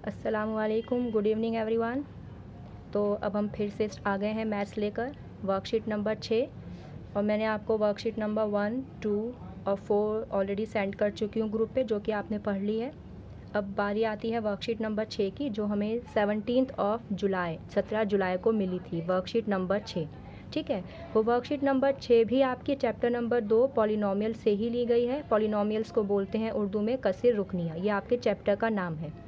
अस्सलामुअलैकुम, good evening everyone. तो अब हम फिर से आ गए हैं मैथ्स लेकर, वर्कशीट नंबर 6। और मैंने आपको वर्कशीट नंबर 1, 2 और 4 ऑलरेडी सेंड कर चुकी हूँ ग्रुप पे, जो कि आपने पढ़ ली है। अब बारी आती है वर्कशीट नंबर 6 की, जो हमें 17 जुलाई को मिली थी, वर्कशीट नंबर 6। ठीक है, वो वर्कशीट नंबर 6 भी आपकी चैप्टर नंबर 2 पॉलिनोमियल से ही ली गई है। पॉलिनोमियल्स को बोलते हैं उर्दू में कसीर रुकनिया, ये आपके चैप्टर का नाम है।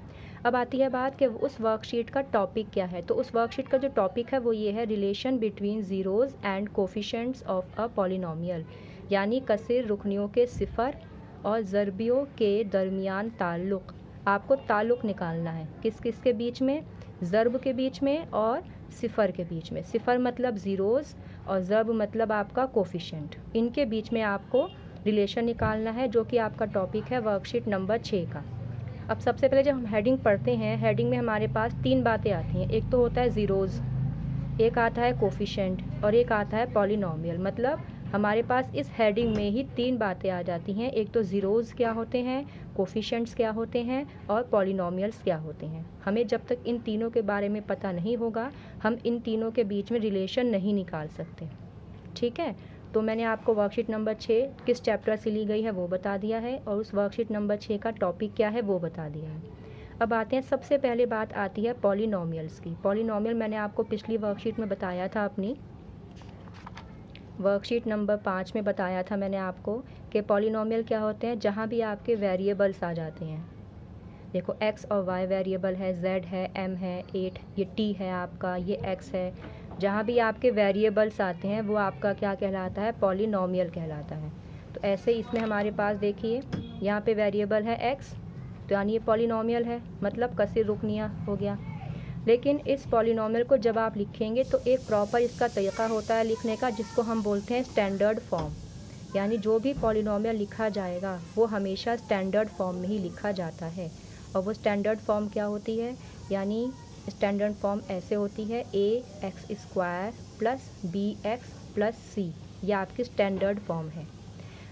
अब आती है बात कि उस वर्कशीट का टॉपिक क्या है। तो उस वर्कशीट का जो टॉपिक है वो ये है, relation between zeros and coefficients of a polynomial, यानी कसीर रुकनियों के सिफ़र और ज़रबियों के दरमियान ताल्लुक़। आपको ताल्लुक़ निकालना है किस किस के बीच में, ज़रब के बीच में और सिफ़र के बीच में। सिफ़र मतलब ज़ीरोज़ और ज़रब मतलब आपका कोफिशेंट, इनके बीच में आपको रिलेशन निकालना है, जो कि आपका टॉपिक है वर्कशीट नंबर 6 का। अब सबसे पहले जब हम हेडिंग पढ़ते हैं, हेडिंग में हमारे पास 3 बातें आती हैं। एक तो होता है ज़ीरोज़, एक आता है कोफिशेंट और एक आता है पॉलिनोमियल। मतलब हमारे पास इस हेडिंग में ही 3 बातें आ जाती हैं। एक तो ज़ीरोज़ क्या होते हैं, कोफिशेंट्स क्या होते हैं और पॉलिनोमियल्स क्या होते हैं। हमें जब तक इन तीनों के बारे में पता नहीं होगा, हम इन तीनों के बीच में रिलेशन नहीं निकाल सकते। ठीक है, तो मैंने आपको वर्कशीट नंबर 6 किस चैप्टर से ली गई है वो बता दिया है, और उस वर्कशीट नंबर 6 का टॉपिक क्या है वो बता दिया है। अब आते हैं, सबसे पहले बात आती है पॉलिनोमियल्स की। पॉलिनोमियल मैंने आपको पिछली वर्कशीट में बताया था, अपनी वर्कशीट नंबर 5 में बताया था मैंने आपको कि पॉलिनोमियल क्या होते हैं, जहाँ भी आपके वेरिएबल्स आ जाते हैं। देखो x और y वेरिएबल है, z है, m है, 8 ये t है आपका, ये x है। जहाँ भी आपके वेरिएबल्स आते हैं वो आपका क्या कहलाता है, पॉलिनोमियल कहलाता है। तो ऐसे इसमें हमारे पास देखिए, यहाँ पे वेरिएबल है x, तो यानी ये पॉलिनोमियल है, मतलब कसीर रुकनिया हो गया। लेकिन इस पॉलिनोमियल को जब आप लिखेंगे तो एक प्रॉपर इसका तरीक़ा होता है लिखने का, जिसको हम बोलते हैं स्टैंडर्ड फॉर्म। यानी जो भी पॉलिनोमियल लिखा जाएगा वो हमेशा स्टैंडर्ड फॉर्म में ही लिखा जाता है। और वो स्टैंडर्ड फॉर्म क्या होती है, यानी स्टैंडर्ड फॉर्म ऐसे होती है, ax² plus bx plus c, यह आपकी स्टैंडर्ड फॉर्म है।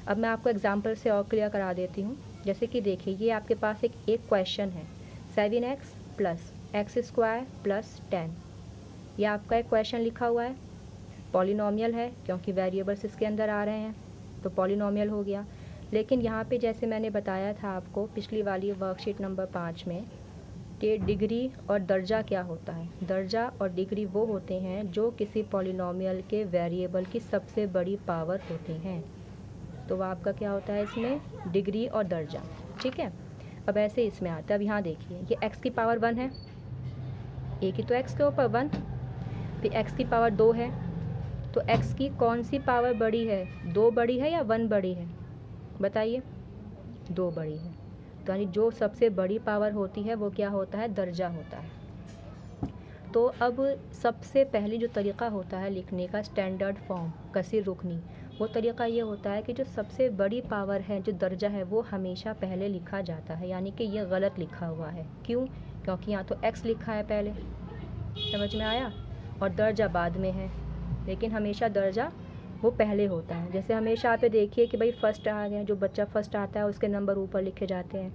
अब मैं आपको एग्जांपल से और क्लियर करा देती हूँ। जैसे कि देखिए, ये आपके पास एक क्वेश्चन है, 7x प्लस x² प्लस 10। यह आपका एक क्वेश्चन लिखा हुआ है, पॉलिनोमियल है क्योंकि वेरिएबल्स इसके अंदर आ रहे हैं, तो पॉलिनोमियल हो गया। लेकिन यहाँ पे जैसे मैंने बताया था आपको पिछली वाली वर्कशीट नंबर 5 में, कि डिग्री और दर्जा क्या होता है। दर्जा और डिग्री वो होते हैं जो किसी पॉलिनोमियल के वेरिएबल की सबसे बड़ी पावर होते हैं। तो वह आपका क्या होता है इसमें, डिग्री और दर्जा। ठीक है, अब ऐसे इसमें आता है। अब यहाँ देखिए, ये x की पावर 1 है, एक ही तो x के ऊपर 1, फिर x की पावर 2 है। तो x की कौन सी पावर बड़ी है, 2 बड़ी है या 1 बड़ी है, बताइए। 2 बड़ी है, तो यानी जो सबसे बड़ी पावर होती है वो क्या होता है, दर्जा होता है। तो अब सबसे पहले जो तरीक़ा होता है लिखने का, स्टैंडर्ड फॉर्म कसीर रुकनी, वो तरीक़ा ये होता है कि जो सबसे बड़ी पावर है, जो दर्जा है, वो हमेशा पहले लिखा जाता है। यानी कि ये गलत लिखा हुआ है, क्यों, क्योंकि यहाँ तो x लिखा है पहले, समझ में आया, और दर्जा बाद में है। लेकिन हमेशा दर्जा वो पहले होता है। जैसे हमेशा आप देखिए कि भाई फर्स्ट आ गया, जो बच्चा फर्स्ट आता है उसके नंबर ऊपर लिखे जाते हैं,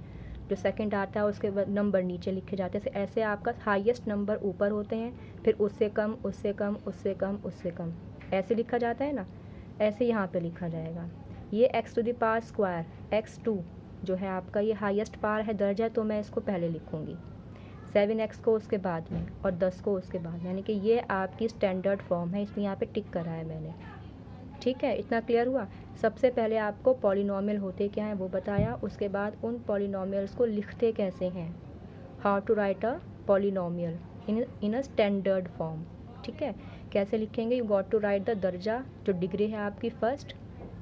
जो सेकंड आता है उसके नंबर नीचे लिखे जाते हैं। ऐसे आपका हाईएस्ट नंबर ऊपर होते हैं, फिर उससे कम, उससे कम, उससे कम, उससे कम, ऐसे लिखा जाता है ना। ऐसे यहाँ पे लिखा जाएगा। ये x² x2 जो है आपका, ये हाईएस्ट पावर है, दर्जा, तो मैं इसको पहले लिखूँगी, 7x को उसके बाद में और 10 को उसके बाद। यानी कि ये आपकी स्टैंडर्ड फॉर्म है, इसलिए यहाँ पे टिक करा है मैंने। ठीक है, इतना क्लियर हुआ। सबसे पहले आपको पॉलिनोमियल होते क्या हैं वो बताया, उसके बाद उन पॉलिनोमियल्स को लिखते कैसे हैं, how to write a polynomial in a standard form. ठीक है, कैसे लिखेंगे, you got to write the दर्जा, जो डिग्री है आपकी फर्स्ट,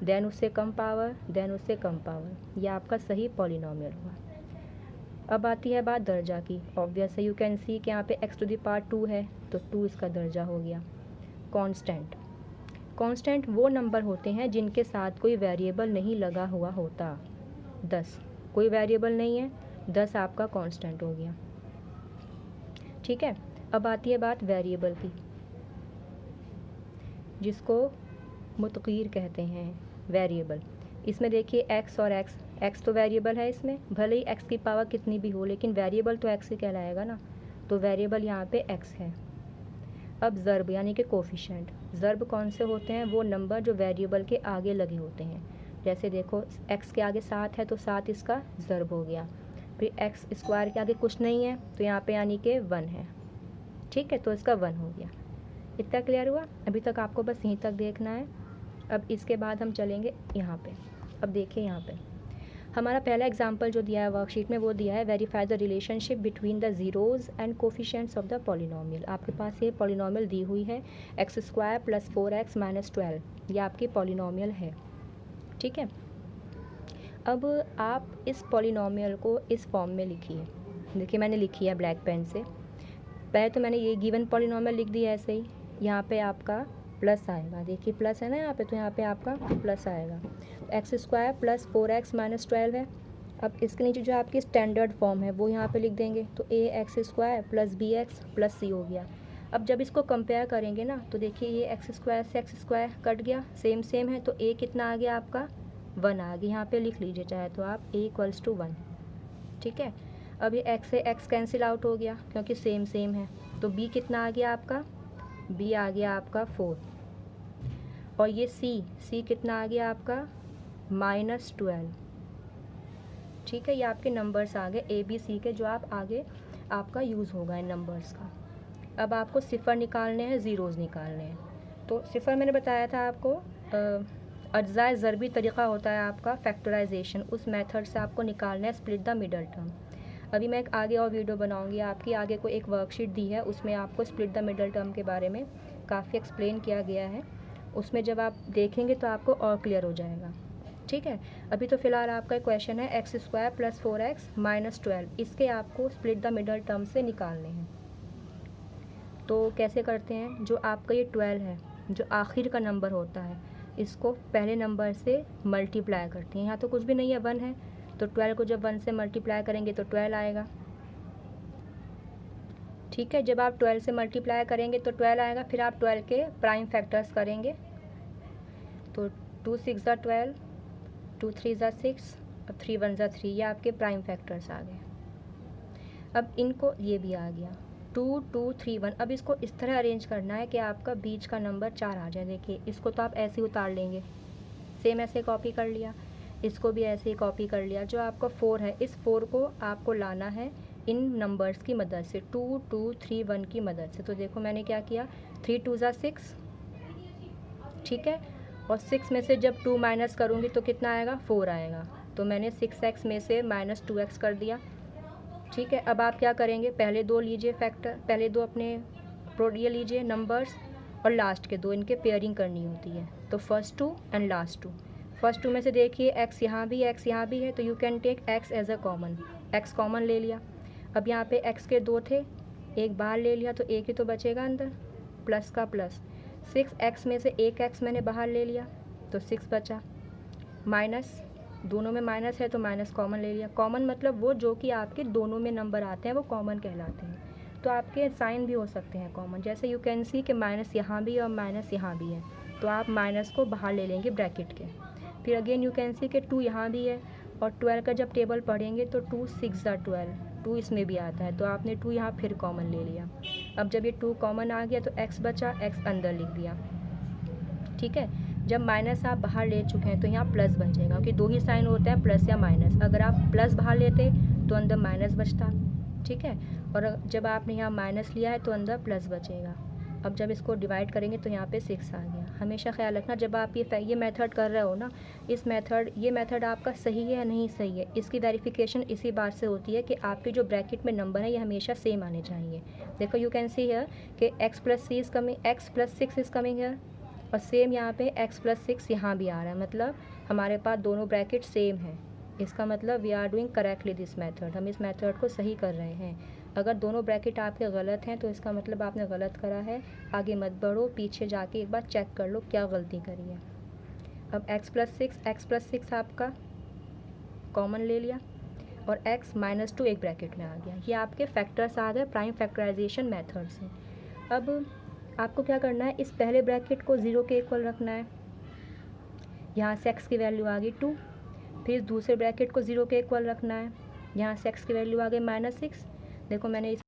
देन उससे कम पावर, देन उससे कम पावर, यह आपका सही पॉलिनोमियल हुआ। अब आती है बात दर्जा की। ऑब्वियस है, यू कैन सी कि यहाँ पे x⁻2 है, तो 2 इसका दर्जा हो गया। कांस्टेंट, कांस्टेंट वो नंबर होते हैं जिनके साथ कोई वेरिएबल नहीं लगा हुआ होता। 10 कोई वेरिएबल नहीं है, 10 आपका कांस्टेंट हो गया। ठीक है, अब आती है बात वेरिएबल की, जिसको मुतगीर कहते हैं, वेरिएबल। इसमें देखिए x और x एक्स तो वेरिएबल है इसमें, भले ही एक्स की पावर कितनी भी हो लेकिन वेरिएबल तो एक्स ही कहलाएगा ना, तो वेरिएबल यहाँ पे एक्स है। अब ज़र्ब यानी कि कोफिशेंट, ज़र्ब कौन से होते हैं, वो नंबर जो वेरिएबल के आगे लगे होते हैं। जैसे देखो एक्स के आगे 7 है तो 7 इसका ज़र्ब हो गया, फिर एक्स स्क्वायर के आगे कुछ नहीं है तो यहाँ पे यानी कि 1 है, ठीक है, तो इसका 1 हो गया। इतना क्लियर हुआ? अभी तक आपको बस यहीं तक देखना है। अब इसके बाद हम चलेंगे यहाँ पे। अब देखिए यहाँ पे हमारा पहला एग्जांपल जो दिया है वर्कशीट में वो दिया है verify the relationship between the zeros and coefficients of the polynomial. आपके पास ये पॉलिनोमियल दी हुई है x square plus 4x minus 12, ये आपकी पॉलिनोमियल है, ठीक है। अब आप इस पॉलिनोमियल को इस फॉर्म में लिखिए। देखिए मैंने लिखी है ब्लैक पेन से। पहले तो मैंने ये गिवन पॉलिनोमियल लिख दिया ऐसे ही, यहाँ पे आपका प्लस आएगा, देखिए प्लस है ना यहाँ पे, तो यहाँ पे आपका प्लस आएगा। X square plus 4x minus 12 है। अब इसके नीचे जो आपकी स्टैंडर्ड फॉर्म है वो यहाँ पे लिख देंगे, तो a x square plus b x plus c हो गया। अब जब इसको कंपेयर करेंगे ना तो देखिए ये एक्स स्क्वायर से एक्स स्क्वायर कट गया, सेम सेम है, तो ए कितना आ गया आपका 1 आ गया। यहाँ पे लिख लीजिए चाहे तो आप a इक्वल्स टू 1, ठीक है। अब ये x से x कैंसिल आउट हो गया क्योंकि सेम सेम है, तो b कितना आ गया आपका, b आ गया आपका 4, और ये c कितना आ गया आपका -12, ठीक है। ये आपके नंबर्स आ गए ए बी सी के, जो आप आगे आपका यूज़ होगा इन नंबर्स का। अब आपको सिफ़र निकालने हैं, ज़ीरोज़ निकालने हैं। तो सिफ़र मैंने बताया था आपको अज्जाए ज़रबी तरीक़ा होता है आपका फैक्टराइजेशन, उस मेथड से आपको निकालना है स्प्लिट द मिडल टर्म। अभी मैं एक आगे और वीडियो बनाऊंगी आपकी, आगे को एक वर्कशीट दी है उसमें आपको स्प्लिट द मिडल टर्म के बारे में काफ़ी एक्सप्लेन किया गया है, उसमें जब आप देखेंगे तो आपको और क्लियर हो जाएगा, ठीक है। अभी तो फ़िलहाल आपका क्वेश्चन है x square plus 4x minus 12, इसके आपको स्प्लिट द मिडल टर्म से निकालने हैं। तो कैसे करते हैं, जो आपका ये 12 है जो आखिर का नंबर होता है, इसको पहले नंबर से मल्टीप्लाई करते हैं। यहाँ तो कुछ भी नहीं है, 1 है, तो 12 को जब 1 से मल्टीप्लाई करेंगे तो 12 आएगा, ठीक है। जब आप 12 से मल्टीप्लाई करेंगे तो 12 आएगा, फिर आप 12 के प्राइम फैक्टर्स करेंगे, तो 2 6 ज़ा 12, 2 3 ज़ा 6 और 3 1 ज़ा 3, ये आपके प्राइम फैक्टर्स आ गए। अब इनको ये भी आ गया 2 2 3 1। अब इसको इस तरह अरेंज करना है कि आपका बीच का नंबर 4 आ जाए। देखिए इसको तो आप ऐसे ही उतार लेंगे, सेम ऐसे कॉपी कर लिया, इसको भी ऐसे ही कॉपी कर लिया। जो आपका 4 है, इस 4 को आपको लाना है इन नंबर्स की मदद से, 2 2 3 1 की मदद से। तो देखो मैंने क्या किया, 3 2 ज़ा 6, ठीक है, और 6 में से जब 2 माइनस करूँगी तो कितना आएगा, 4 आएगा, तो मैंने 6x में से -2x कर दिया, ठीक है। अब आप क्या करेंगे, पहले 2 लीजिए फैक्टर, पहले 2 अपने ये लीजिए नंबर्स, और लास्ट के 2 इनके पेयरिंग करनी होती है, तो फर्स्ट 2 एंड लास्ट 2। फर्स्ट 2 में से देखिए x यहाँ भी x यहाँ भी है, तो you can take x as a common, x common ले लिया। अब यहाँ पे x के 2 थे, एक बाहर ले लिया तो एक ही तो बचेगा अंदर, प्लस का प्लस। 6x में से एक x मैंने बाहर ले लिया तो 6 बचा, माइनस, दोनों में माइनस है तो माइनस कॉमन ले लिया। कॉमन मतलब वो जो कि आपके दोनों में नंबर आते हैं वो कॉमन कहलाते हैं, तो आपके साइन भी हो सकते हैं कॉमन। जैसे यू कैन सी कि माइनस यहाँ भी और माइनस यहाँ भी है, तो आप माइनस को बाहर ले लेंगे ब्रैकेट के। फिर अगेन यू कैन सी कि 2 यहाँ भी है, और 12 का जब टेबल पढ़ेंगे तो 2 6 ज़ा 12, 2 इसमें भी आता है, तो आपने 2 यहाँ फिर कॉमन ले लिया। अब जब ये 2 कॉमन आ गया तो x बचा, x अंदर लिख दिया, ठीक है। जब माइनस आप बाहर ले चुके हैं तो यहाँ प्लस बचेगा, क्योंकि 2 ही साइन होते हैं, प्लस या माइनस। अगर आप प्लस बाहर लेते तो अंदर माइनस बचता, ठीक है, और जब आपने यहाँ माइनस लिया है तो अंदर प्लस बचेगा। अब जब इसको डिवाइड करेंगे तो यहाँ पे 6 आ गया। हमेशा ख्याल रखना जब आप ये मेथड कर रहे हो ना, ये मेथड आपका सही है या नहीं सही है, इसकी वेरिफिकेशन इसी बात से होती है कि आपके जो ब्रैकेट में नंबर है ये हमेशा सेम आने चाहिए। देखो यू कैन सी हियर कि x + c is coming, x + 6 is coming here, और सेम यहाँ पे x + 6 यहाँ भी आ रहा है, मतलब हमारे पास दोनों ब्रैकेट सेम है। इसका मतलब we are doing correctly this method, हम इस मेथड को सही कर रहे हैं। अगर दोनों ब्रैकेट आपके गलत हैं तो इसका मतलब आपने गलत करा है। आगे मत बढ़ो, पीछे जाके एक बार चेक कर लो क्या गलती करी है। अब x + 6 आपका कॉमन ले लिया, और x - 2 एक ब्रैकेट में आ गया। ये आपके फैक्टर्स आ गए प्राइम फैक्टराइजेशन मेथड से। अब आपको क्या करना है, इस पहले ब्रैकेट को 0 के इक्वल रखना है। यहाँ से x की वैल्यू आ गई 2, फिर दूसरे ब्रैकेट को 0 के इक्वल रखना है। यहाँ से x की वैल्यू आ गई -6। देखो मैंने